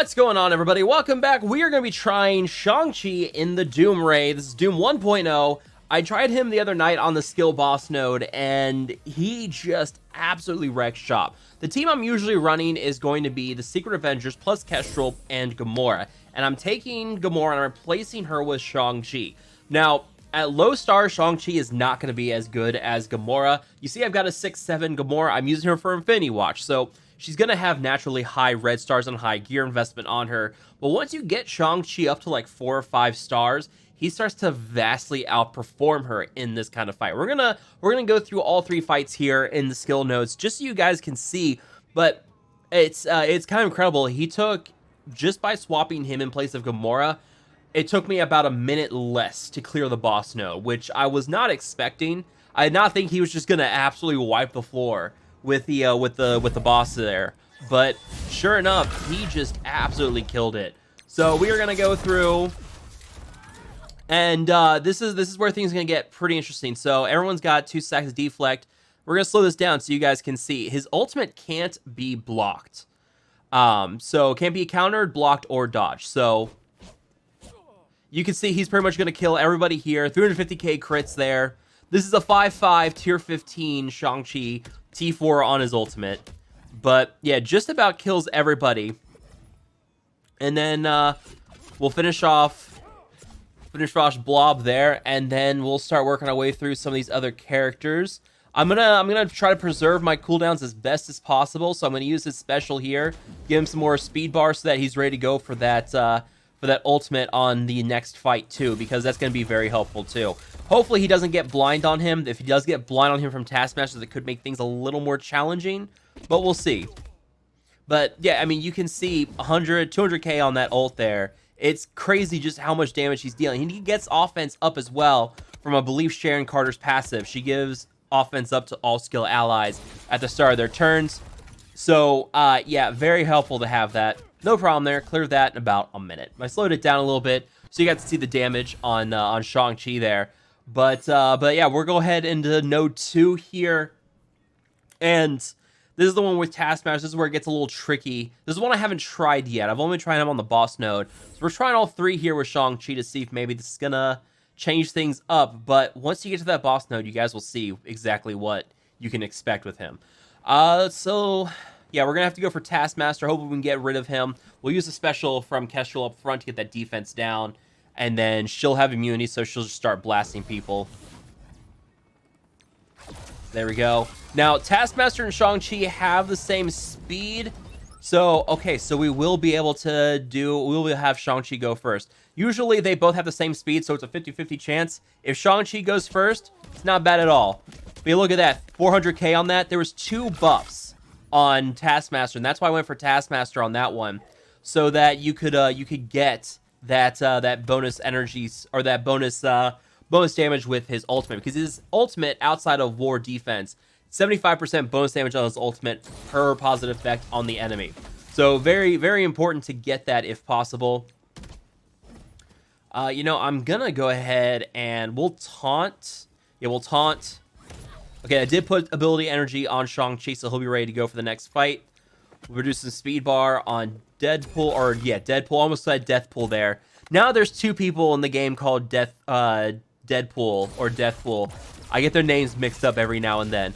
What's going on, everybody? Welcome back. We are going to be trying Shang-Chi in the Doom raid. This is Doom 1.0. I tried him the other night on the skill boss node, and he just absolutely wrecked shop. The team I'm usually running is going to be the Secret Avengers plus Kestrel and Gamora. And I'm taking Gamora and I'm replacing her with Shang-Chi. Now, at low star, Shang-Chi is not going to be as good as Gamora. You see, I've got a 6-7 Gamora. I'm using her for Infinity Watch, so she's going to have naturally high red stars and high gear investment on her. But once you get Shang-Chi up to like 4 or 5 stars, he starts to vastly outperform her in this kind of fight. We're gonna go through all 3 fights here in the skill notes just so you guys can see. But it's kind of incredible. He took, just by swapping him in place of Gamora, it took me about a minute less to clear the boss node, which I was not expecting. I did not think he was just gonna absolutely wipe the floor with the boss there, but sure enough, he just absolutely killed it. So we are gonna go through, and this is where things are gonna get pretty interesting. So everyone's got 2 stacks of deflect. We're gonna slow this down so you guys can see his ultimate can't be blocked. So can't be countered, blocked, or dodged. So you can see he's pretty much gonna kill everybody here. 350k crits there. This is a 5-5 tier 15 Shang-Chi T4 on his ultimate. But yeah, just about kills everybody. And then we'll finish off Blob there, and then we'll start working our way through some of these other characters. I'm gonna try to preserve my cooldowns as best as possible. So I'm gonna use his special here, give him some more speed bar so that he's ready to go for that ultimate on the next fight too, because that's going to be very helpful too. Hopefully he doesn't get blind on him. If he does get blind on him from Taskmaster, that could make things a little more challenging, but we'll see. But yeah, I mean, you can see 100, 200k on that ult there. It's crazy just how much damage he's dealing. He gets offense up as well from, I believe, Sharon Carter's passive. She gives offense up to all skill allies at the start of their turns. So yeah, very helpful to have that. No problem there. Cleared that in about a minute. I slowed it down a little bit so you got to see the damage on Shang-Chi there. But yeah, we'll go ahead into node 2 here. And this is the one with Taskmaster. This is where it gets a little tricky. This is one I haven't tried yet. I've only tried him on the boss node. So we're trying all 3 here with Shang-Chi to see if maybe this is going to change things up. But once you get to that boss node, you guys will see exactly what you can expect with him. So yeah, we're going to have to go for Taskmaster. Hopefully we can get rid of him. We'll use a special from Kestrel up front to get that defense down. And then she'll have immunity, so she'll just start blasting people. There we go. Now, Taskmaster and Shang-Chi have the same speed. So, okay, so we will be able to we'll have Shang-Chi go first. Usually they both have the same speed, so it's a 50-50 chance. If Shang-Chi goes first, it's not bad at all. But you look at that, 400k on that. There was 2 buffs on Taskmaster, and that's why I went for Taskmaster on that one, so that you could get that bonus energies, or that bonus damage with his ultimate, because his ultimate outside of war defense, 75% bonus damage on his ultimate per positive effect on the enemy. So very, very important to get that if possible. You know, I'm gonna go ahead and we'll taunt. Yeah, we'll taunt. Okay, I did put ability energy on Shang-Chi, so he'll be ready to go for the next fight. We'll reduce the speed bar on Deadpool, or yeah, Deadpool. Almost said Deathpool there. Now there's 2 people in the game called Deadpool or Deathpool. I get their names mixed up every now and then.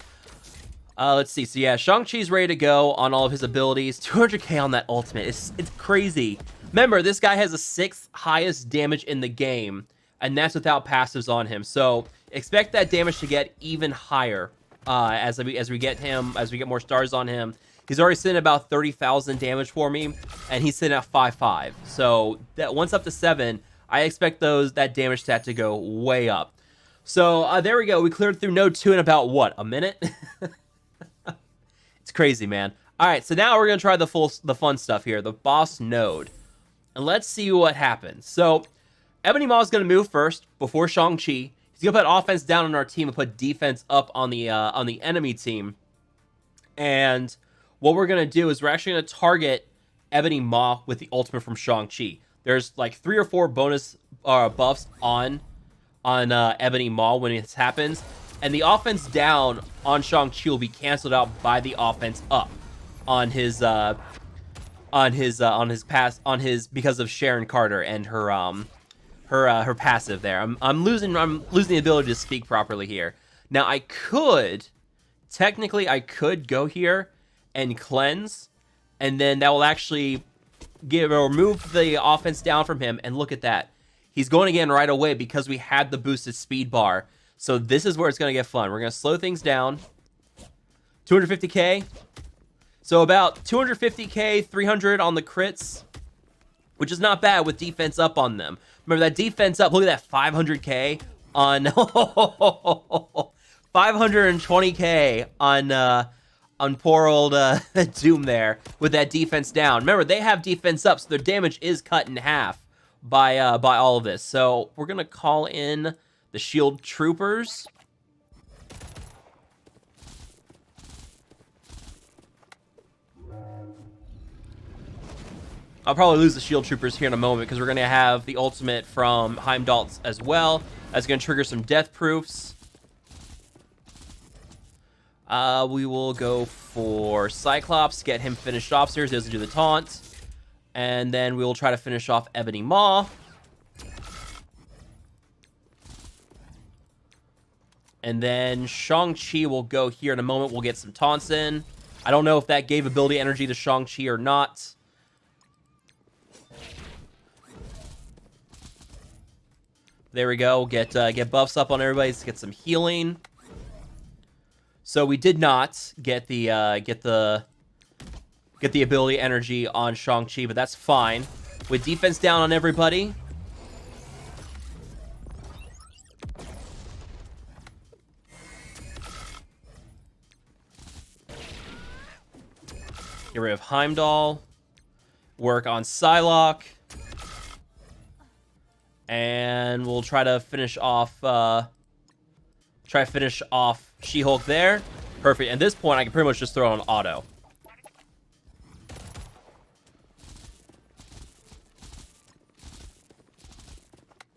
Let's see. So yeah, Shang-Chi's ready to go on all of his abilities. 200k on that ultimate. It's crazy. Remember, this guy has the 6th highest damage in the game, and that's without passives on him. So expect that damage to get even higher as we get more stars on him. He's already sitting at about 30,000 damage for me, and he's sitting at 5-5. So that once up to 7, I expect that damage stat to go way up. So there we go. We cleared through node 2 in about what, a minute? It's crazy, man. All right, so now we're gonna try the fun stuff here, the boss node, and let's see what happens. So Ebony Maw is gonna move first before Shang-Chi. He's gonna put offense down on our team and put defense up on the enemy team. And what we're gonna do is we're actually gonna target Ebony Maw with the ultimate from Shang-Chi. There's like 3 or 4 bonus buffs on Ebony Maw when this happens, and the offense down on Shang-Chi will be canceled out by the offense up on his on his because of Sharon Carter and her passive there. I'm losing the ability to speak properly here. Now technically I could go here and cleanse, and then that will actually move the offense down from him. And look at that. He's going again right away because we had the boosted speed bar. So this is where it's going to get fun. We're going to slow things down. 250k. So about 250k, 300 on the crits, which is not bad with defense up on them. Remember that defense up. Look at that 500k on 520k on poor old Doom there with that defense down. Remember, they have defense up, so their damage is cut in half by all of this. So we're gonna call in the shield troopers. I'll probably lose the shield troopers here in a moment because we're going to have the ultimate from Heimdall as well. That's going to trigger some death proofs. We will go for Cyclops, get him finished off so he doesn't do the taunt. And then we will try to finish off Ebony Maw. And then Shang-Chi will go here in a moment. We'll get some taunts in. I don't know if that gave ability energy to Shang-Chi or not. There we go. Get buffs up on everybody. Let's get some healing. So we did not get the ability energy on Shang-Chi, but that's fine. With defense down on everybody. Get rid of Heimdall. Work on Psylocke. And we'll try to finish off She-Hulk there. Perfect. At this point, I can pretty much just throw on auto.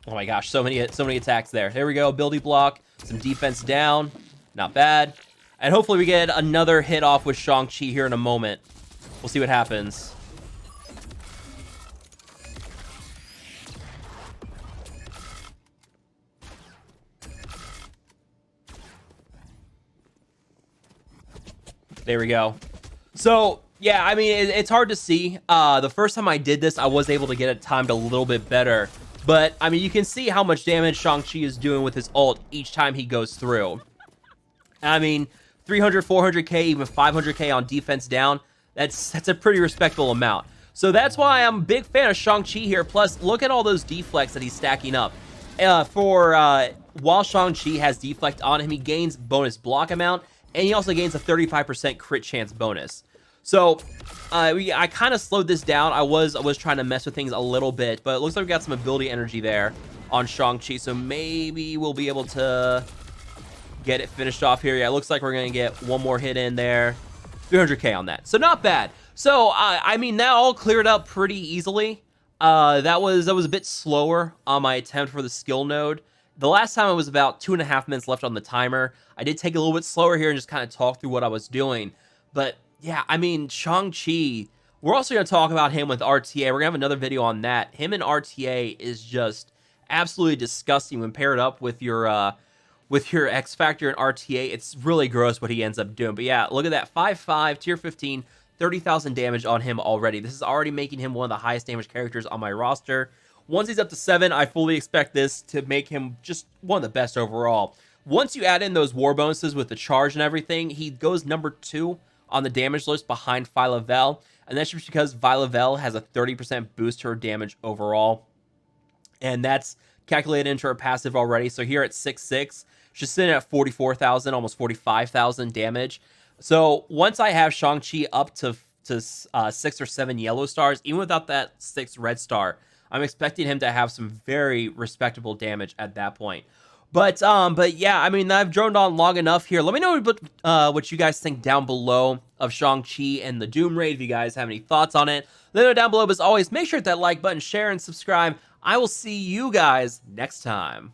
Oh my gosh, so many attacks there. There we go. Ability block, some defense down. Not bad. And hopefully we get another hit off with Shang-Chi here in a moment. We'll see what happens. There we go. So, yeah, I mean, it's hard to see. The first time I did this, I was able to get it timed a little bit better. But, I mean, you can see how much damage Shang-Chi is doing with his ult each time he goes through. I mean, 300, 400k, even 500k on defense down, that's a pretty respectable amount. So that's why I'm a big fan of Shang-Chi here. Plus, look at all those deflects that he's stacking up. While Shang-Chi has deflect on him, he gains bonus block amount, and he also gains a 35% crit chance bonus. So, I kind of slowed this down. I was trying to mess with things a little bit, but it looks like we got some ability energy there on Shang-Chi, so maybe we'll be able to get it finished off here. Yeah, it looks like we're going to get one more hit in there. 300k on that. So, not bad. So, I mean, that all cleared up pretty easily. That was a bit slower on my attempt for the skill node. The last time it was about 2.5 minutes left on the timer. I did take it a little bit slower here and just kind of talk through what I was doing. But yeah, I mean, Shang-Chi, we're also going to talk about him with RTA. We're going to have another video on that. Him and RTA is just absolutely disgusting when paired up with your X Factor and RTA. It's really gross what he ends up doing. But yeah, look at that. 5/5, tier 15, 30,000 damage on him already. This is already making him one of the highest damage characters on my roster. Once he's up to 7, I fully expect this to make him just one of the best overall. Once you add in those war bonuses with the charge and everything, he goes number 2 on the damage list behind Phyla-Vell. And that's just because Phyla-Vell has a 30% boost to her damage overall. And that's calculated into her passive already. So here at 6/6, she's sitting at 44,000, almost 45,000 damage. So once I have Shang-Chi up to 6 or 7 yellow stars, even without that 6 red star, I'm expecting him to have some very respectable damage at that point. But yeah, I mean, I've droned on long enough here. Let me know what you guys think down below of Shang-Chi and the Doom Raid. If you guys have any thoughts on it, let me know down below. But as always, make sure to hit that like button, share, and subscribe. I will see you guys next time.